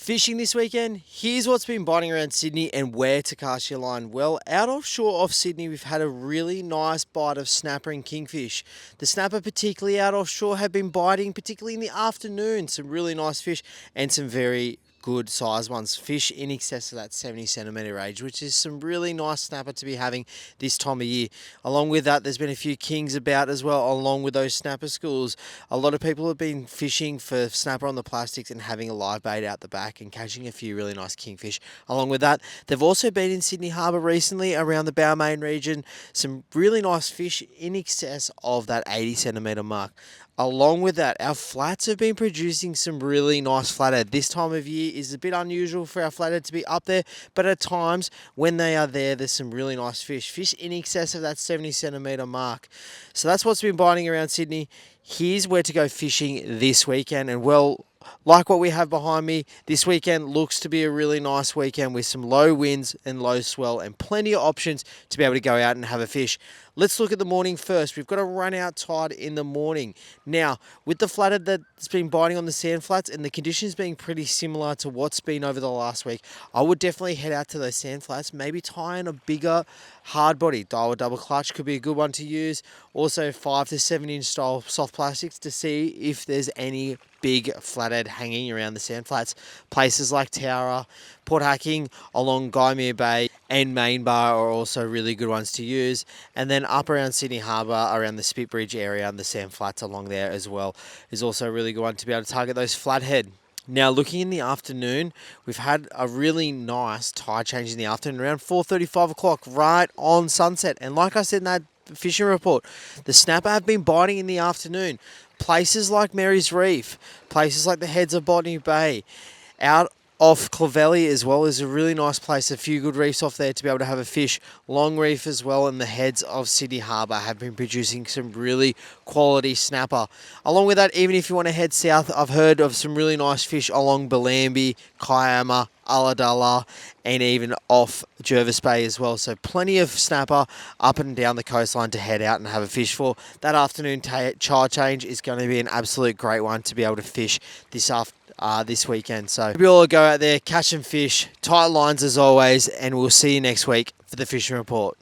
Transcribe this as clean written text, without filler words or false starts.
Fishing this weekend, here's what's been biting around Sydney and where to cast your line. Well, out offshore of Sydney, we've had a really nice bite of snapper and kingfish. The snapper, particularly out offshore, have been biting, particularly in the afternoon. Some really nice fish and some very good size ones. Fish in excess of that 70 centimetre range, which is some really nice snapper to be having this time of year. Along with that, there's been a few kings about as well, along with those snapper schools. A lot of people have been fishing for snapper on the plastics and having a live bait out the back and catching a few really nice kingfish. Along with that, they've also been in Sydney Harbour recently around the Balmain region. Some really nice fish in excess of that 80 centimetre mark. Along with that, our flats have been producing some really nice flathead. This time of year is a bit unusual for our flathead to be up there, but at times when they are there, there's some really nice fish. Fish in excess of that 70 centimetre mark. So that's what's been biting around Sydney. Here's where to go fishing this weekend. And well, like what we have behind me, this weekend looks to be a really nice weekend with some low winds and low swell and plenty of options to be able to go out and have a fish. Let's look at the morning first. We've got a run out tide in the morning. Now, with the flathead that's been biting on the sand flats and the conditions being pretty similar to what's been over the last week, I would definitely head out to those sand flats, maybe tie in a bigger hard body. Daiwa double clutch could be a good one to use. Also 5 to 7 inch style soft plastics to see if there's any big flathead hanging around the sand flats. Places like Towra, Port Hacking, along Gymea Bay and Main Bar are also really good ones to use. And then up around Sydney Harbour, around the Spit Bridge area and the sand flats along there as well is also a really good one to be able to target those flathead. Now, looking in the afternoon, we've had a really nice tide change in the afternoon, around 4:30, 5 o'clock, right on sunset. And like I said in that fishing report, the snapper have been biting in the afternoon. Places like Mary's Reef, places like the heads of Botany Bay, out off Clovelly as well is a really nice place. A few good reefs off there to be able to have a fish. Long Reef as well and the heads of Sydney Harbour have been producing some really quality snapper. Along with that, even if you want to head south, I've heard of some really nice fish along Bellambi, Kiama, Ulladulla, and even off Jervis Bay as well. So plenty of snapper up and down the coastline to head out and have a fish for. That afternoon char change is going to be an absolute great one to be able to fish this weekend. So we all go out there, catch some fish, tight lines as always, and we'll see you next week for the fishing report.